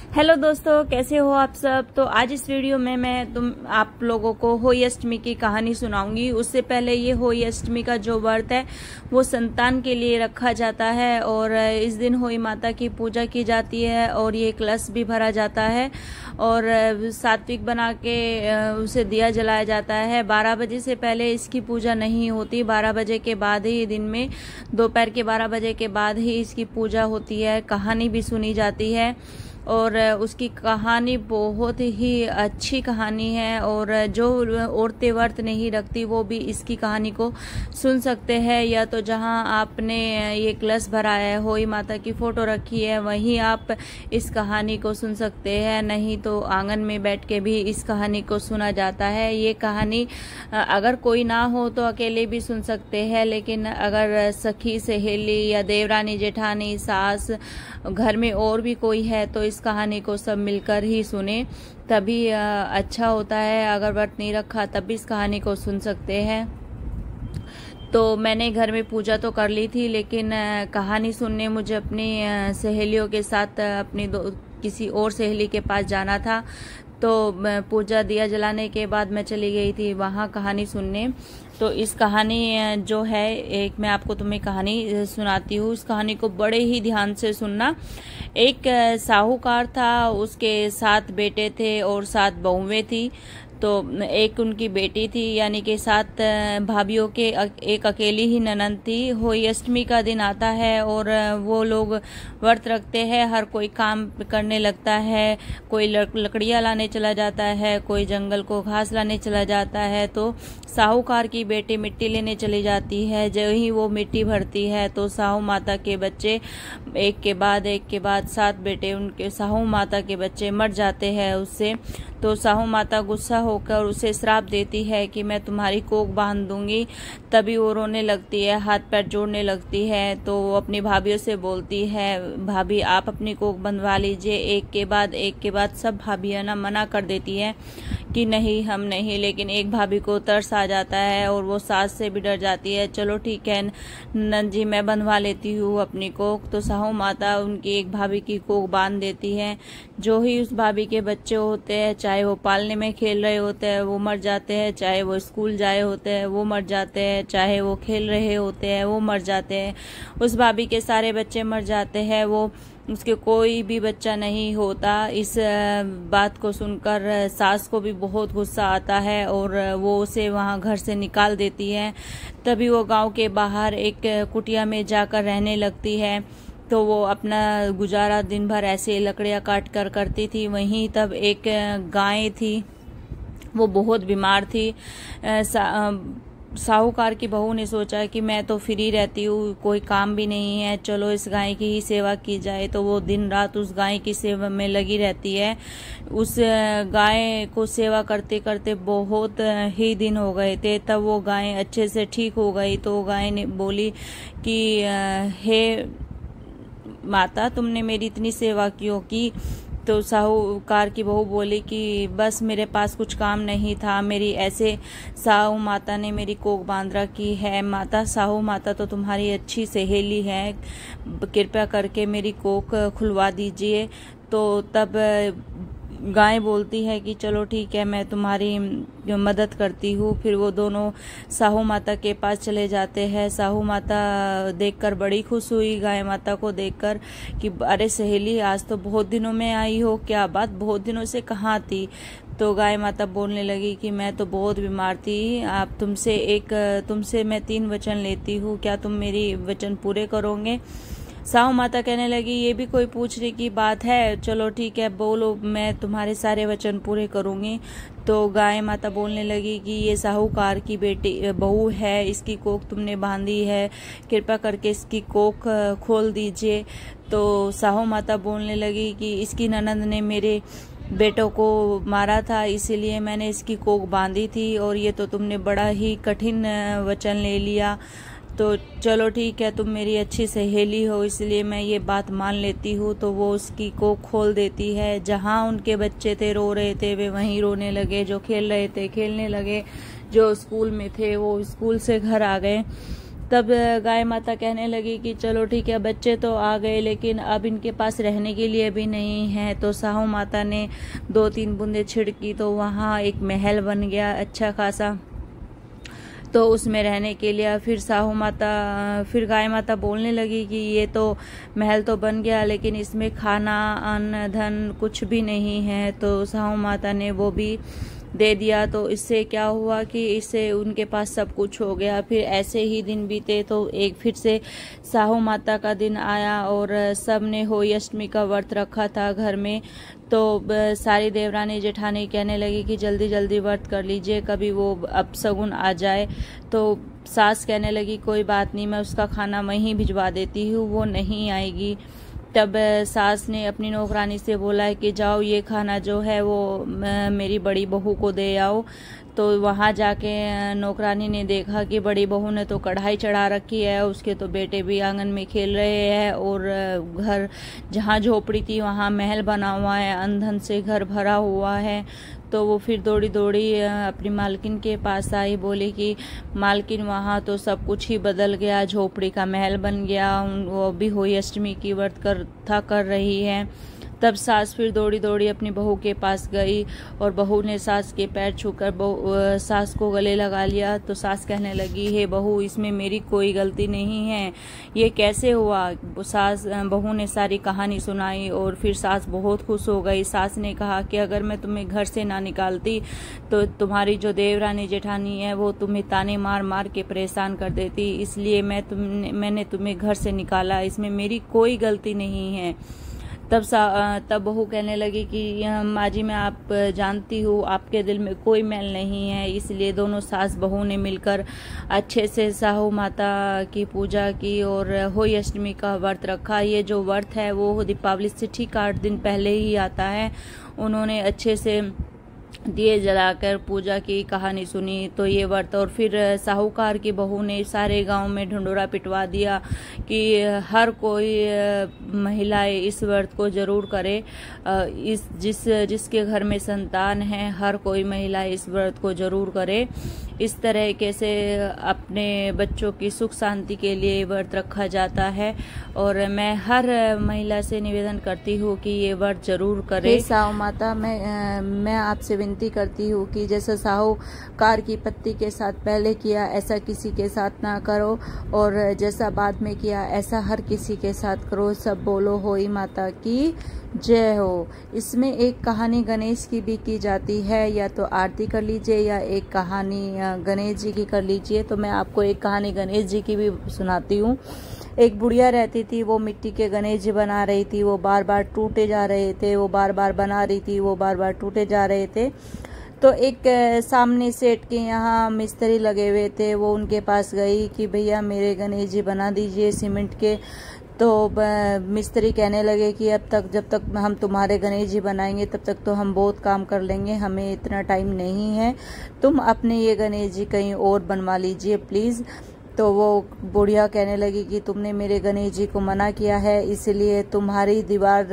Hello दोस्तों, कैसे हो आप सब। तो आज इस वीडियो में मैं आप लोगों को होली अष्टमी की कहानी सुनाऊंगी। उससे पहले ये होली अष्टमी का जो व्रत है वो संतान के लिए रखा जाता है और इस दिन होली माता की पूजा की जाती है और ये कलश भी भरा जाता है और सात्विक बना के उसे दिया जलाया जाता है। 12 बजे से पहले इसकी पूजा नहीं होती। 12 बजे के बाद ही दिन में दोपहर के 12 बजे के बाद ही इसकी पूजा होती है। कहानी भी सुनी जाती है और उसकी कहानी बहुत ही अच्छी कहानी है और जो औरतें व्रत नहीं रखती वो भी इसकी कहानी को सुन सकते हैं। या तो जहां आपने ये कलश भरा है, होली माता की फोटो रखी है, वहीं आप इस कहानी को सुन सकते हैं। नहीं तो आंगन में बैठ के भी इस कहानी को सुना जाता है। ये कहानी अगर कोई ना हो तो अकेले भी सुन सकते हैं, लेकिन अगर सखी सहेली या देवरानी जेठानी सास घर में और भी कोई है तो इस कहानी को सब मिलकर ही सुने, तभी अच्छा होता है। अगर व्रत नहीं रखा तब भी इस कहानी को सुन सकते हैं। तो मैंने घर में पूजा तो कर ली थी, लेकिन कहानी सुनने मुझे अपनी सहेलियों के साथ अपनी किसी और सहेली के पास जाना था। तो पूजा दिया जलाने के बाद मैं चली गई थी वहाँ कहानी सुनने। तो इस कहानी जो है, एक मैं आपको तुम्हें कहानी सुनाती हूँ। इस कहानी को बड़े ही ध्यान से सुनना। एक साहूकार था, उसके 7 बेटे थे और 7 बहुएं थी। तो एक उनकी बेटी थी, यानी कि 7 भाभीयों के एक अकेली ही ननद थी। होली अष्टमी का दिन आता है और वो लोग व्रत रखते हैं। हर कोई काम करने लगता है, कोई लकड़ियाँ लाने चला जाता है, कोई जंगल को घास लाने चला जाता है। तो साहूकार की बेटी मिट्टी लेने चली जाती है। जब ही वो मिट्टी भरती है तो साहू माता के बच्चे एक के बाद 7 बेटे उनके साहू माता के बच्चे मर जाते हैं उससे। तो साहू माता गुस्सा होकर उसे श्राप देती है कि मैं तुम्हारी कोख बांध दूंगी। तभी वो रोने लगती है, हाथ पैर जोड़ने लगती है। तो वो अपनी भाभीयों से बोलती है, भाभी आप अपनी कोख बंधवा लीजिए। एक के बाद सब भाभियां ना मना कर देती है कि नहीं हम नहीं, लेकिन एक भाभी को तरस आ जाता है और वो सास से भी डर जाती है। चलो ठीक है नंद जी, मैं बंधवा लेती हूँ अपनी कोख। तो साहू माता उनकी एक भाभी की कोख बांध देती है। जो ही उस भाभी के बच्चे होते हैं, चाहे वो पालने में खेल रहे होते हैं वो मर जाते हैं, चाहे वो स्कूल जाए होते हैं वो मर जाते हैं, चाहे वो खेल रहे होते हैं वो मर जाते हैं। उस भाभी के सारे बच्चे मर जाते हैं, वो उसके कोई भी बच्चा नहीं होता। इस बात को सुनकर सास को भी बहुत गुस्सा आता है और वो उसे वहां घर से निकाल देती है। तभी वो गांव के बाहर एक कुटिया में जाकर रहने लगती है। तो वो अपना गुजारा दिन भर ऐसे लकड़ियां काट कर करती थी। वहीं तब एक गाय थी, वो बहुत बीमार थी। साहूकार की बहू ने सोचा कि मैं तो फ्री रहती हूँ, कोई काम भी नहीं है, चलो इस गाय की ही सेवा की जाए। तो वो दिन रात उस गाय की सेवा में लगी रहती है। उस गाय को सेवा करते करते बहुत ही दिन हो गए थे। तब वो गाय अच्छे से ठीक हो गई। तो गाय ने बोली कि हे माता, तुमने मेरी इतनी सेवा क्यों की। तो साहूकार की बहू बोली कि बस मेरे पास कुछ काम नहीं था, मेरी ऐसे साहू माता ने मेरी कोख बांध रखी है। माता, साहू माता तो तुम्हारी अच्छी सहेली है, कृपया करके मेरी कोख खुलवा दीजिए। तो तब गाय बोलती है कि चलो ठीक है, मैं तुम्हारी मदद करती हूँ। फिर वो दोनों साहू माता के पास चले जाते हैं। साहू माता देखकर बड़ी खुश हुई गाय माता को देखकर कि अरे सहेली, आज तो बहुत दिनों में आई हो, क्या बात, बहुत दिनों से कहाँ थी। तो गाय माता बोलने लगी कि मैं तो बहुत बीमार थी, आप तुमसे मैं 3 वचन लेती हूँ, क्या तुम मेरी वचन पूरे करोगे। साहू माता कहने लगी, ये भी कोई पूछने की बात है, चलो ठीक है बोलो, मैं तुम्हारे सारे वचन पूरे करूंगी। तो गाय माता बोलने लगी कि ये साहूकार की बेटी बहू है, इसकी कोख तुमने बांधी है, कृपया करके इसकी कोख खोल दीजिए। तो साहू माता बोलने लगी कि इसकी ननद ने मेरे बेटों को मारा था, इसीलिए मैंने इसकी कोख बांधी थी और ये तो तुमने बड़ा ही कठिन वचन ले लिया। तो चलो ठीक है, तुम मेरी अच्छी सहेली हो इसलिए मैं ये बात मान लेती हूँ। तो वो उसकी कोख खोल देती है। जहाँ उनके बच्चे थे रो रहे थे वे वहीं रोने लगे, जो खेल रहे थे खेलने लगे, जो स्कूल में थे वो स्कूल से घर आ गए। तब गाय माता कहने लगी कि चलो ठीक है, बच्चे तो आ गए लेकिन अब इनके पास रहने के लिए भी नहीं है। तो साहू माता ने 2-3 बूंदे छिड़की तो वहाँ एक महल बन गया अच्छा खासा। तो उसमें रहने के लिए फिर गाय माता बोलने लगी कि ये तो महल तो बन गया लेकिन इसमें खाना अन्न धन कुछ भी नहीं है। तो साहू माता ने वो भी दे दिया। तो इससे क्या हुआ कि इससे उनके पास सब कुछ हो गया। फिर ऐसे ही दिन बीते तो एक फिर से साहू माता का दिन आया और सब ने होली अष्टमी का व्रत रखा था घर में। तो सारी देवरानी जेठानी कहने लगी कि जल्दी जल्दी व्रत कर लीजिए, कभी वो अपशगुन आ जाए। तो सास कहने लगी कोई बात नहीं, मैं उसका खाना वहीं भिजवा देती हूँ, वो नहीं आएगी। तब सास ने अपनी नौकरानी से बोला है कि जाओ ये खाना जो है वो मेरी बड़ी बहू को दे आओ। तो वहाँ जाके नौकरानी ने देखा कि बड़ी बहू ने तो कढ़ाई चढ़ा रखी है, उसके तो बेटे भी आंगन में खेल रहे हैं और घर जहाँ झोपड़ी थी वहाँ महल बना हुआ है, अंधन से घर भरा हुआ है। तो वो फिर दौड़ी दौड़ी अपनी मालकिन के पास आई, बोली कि मालकिन वहाँ तो सब कुछ ही बदल गया, झोपड़ी का महल बन गया। वो भी होली अष्टमी की व्रत कर रही है। तब सास फिर दौड़ी दौड़ी अपनी बहू के पास गई और बहू ने सास के पैर छूकर सास को गले लगा लिया। तो सास कहने लगी हे बहू, इसमें मेरी कोई गलती नहीं है, ये कैसे हुआ। बहू ने सारी कहानी सुनाई और फिर सास बहुत खुश हो गई। सास ने कहा कि अगर मैं तुम्हें घर से ना निकालती तो तुम्हारी जो देवरानी जेठानी है वो तुम्हें ताने मार मार के परेशान कर देती, इसलिए मैंने तुम्हें घर से निकाला, इसमें मेरी कोई गलती नहीं है। तब बहू कहने लगी कि माँ जी मैं आप जानती हूँ आपके दिल में कोई मैल नहीं है, इसलिए दोनों सास बहू ने मिलकर अच्छे से साहू माता की पूजा की और होली अष्टमी का व्रत रखा। ये जो व्रत है वो दीपावली से ठीक 8 दिन पहले ही आता है। उन्होंने अच्छे से दिए जलाकर पूजा की, कहानी सुनी। तो ये व्रत और फिर साहूकार की बहू ने सारे गांव में ढंडोरा पिटवा दिया कि हर कोई महिलाएं इस व्रत को जरूर करे। जिसके घर में संतान है हर कोई महिला इस व्रत को जरूर करे। इस तरीके से अपने बच्चों की सुख शांति के लिए व्रत रखा जाता है और मैं हर महिला से निवेदन करती हूँ कि ये व्रत जरूर करे। साहू माता मैं आपसे विनती करती हूँ कि जैसा साहूकार की पत्नी के साथ पहले किया ऐसा किसी के साथ ना करो और जैसा बाद में किया ऐसा हर किसी के साथ करो। सब बोलो होली माता की जय हो। इसमें एक कहानी गणेश की भी की जाती है, या तो आरती कर लीजिए या एक कहानी गणेश जी की कर लीजिए। तो मैं आपको एक कहानी गणेश जी की भी सुनाती हूँ। एक बुढ़िया रहती थी, वो मिट्टी के गणेश जी बना रही थी, वो बार बार टूटे जा रहे थे, वो बार बार बना रही थी, वो बार बार टूटे जा रहे थे। तो एक सामने सेठ के यहाँ मिस्त्री लगे हुए थे, वो उनके पास गई कि भैया मेरे गणेश जी बना दीजिए सीमेंट के। तो मिस्त्री कहने लगे कि जब तक हम तुम्हारे गणेश जी बनाएंगे तब तक तो हम बहुत काम कर लेंगे, हमें इतना टाइम नहीं है, तुम अपने ये गणेश जी कहीं और बनवा लीजिए प्लीज़। तो वो बुढ़िया कहने लगी कि तुमने मेरे गणेश जी को मना किया है इसलिए तुम्हारी दीवार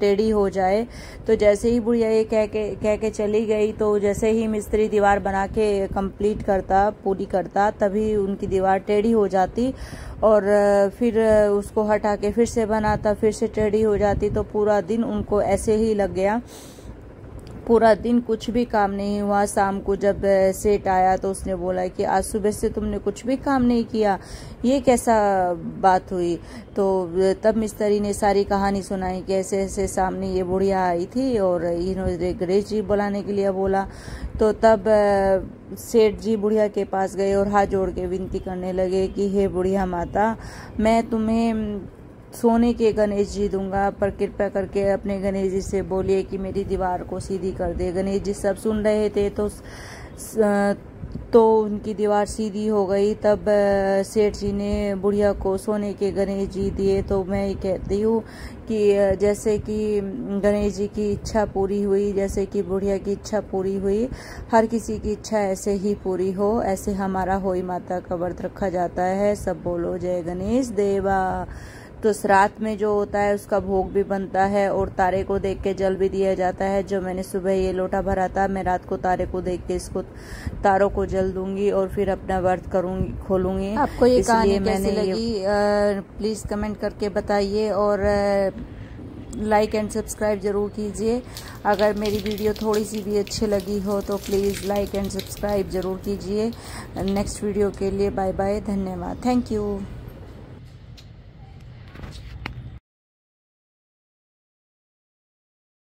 टेढ़ी हो जाए। तो जैसे ही बुढ़िया ये कह के चली गई, तो जैसे ही मिस्त्री दीवार बना के कंप्लीट पूरी करता तभी उनकी दीवार टेढ़ी हो जाती और फिर उसको हटा के फिर से बनाता, फिर से टेढ़ी हो जाती। तो पूरा दिन उनको ऐसे ही लग गया, पूरा दिन कुछ भी काम नहीं हुआ। शाम को जब सेठ आया तो उसने बोला कि आज सुबह से तुमने कुछ भी काम नहीं किया, ये कैसा बात हुई। तो तब मिस्त्री ने सारी कहानी सुनाई कि ऐसे ऐसे सामने ये बुढ़िया आई थी और इन्होंने गणेश जी बुलाने के लिए बोला। तो तब सेठ जी बुढ़िया के पास गए और हाथ जोड़ के विनती करने लगे कि हे बुढ़िया माता, मैं तुम्हें सोने के गणेश जी दूंगा, पर कृपया करके अपने गणेश जी से बोलिए कि मेरी दीवार को सीधी कर दे। गणेश जी सब सुन रहे थे तो उनकी दीवार सीधी हो गई। तब सेठ जी ने बुढ़िया को सोने के गणेश जी दिए। तो मैं ये कहती हूँ कि जैसे कि गणेश जी की इच्छा पूरी हुई, जैसे कि बुढ़िया की इच्छा पूरी हुई, हर किसी की इच्छा ऐसे ही पूरी हो। ऐसे हमारा होली माता का व्रत रखा जाता है। सब बोलो जय गणेश देवा। तो श्राद्ध में जो होता है उसका भोग भी बनता है और तारे को देख के जल भी दिया जाता है। जो मैंने सुबह ये लोटा भरा था, मैं रात को तारे को देख के इसको तारों को जल दूंगी और फिर अपना व्रत करूंगी, खोलूंगी। आपको ये कहानी कैसी लगी प्लीज कमेंट करके बताइए और लाइक एंड सब्सक्राइब जरूर कीजिए। अगर मेरी वीडियो थोड़ी सी भी अच्छी लगी हो तो प्लीज़ लाइक एंड सब्सक्राइब जरूर कीजिए। नेक्स्ट वीडियो के लिए बाय बाय, धन्यवाद, थैंक यू।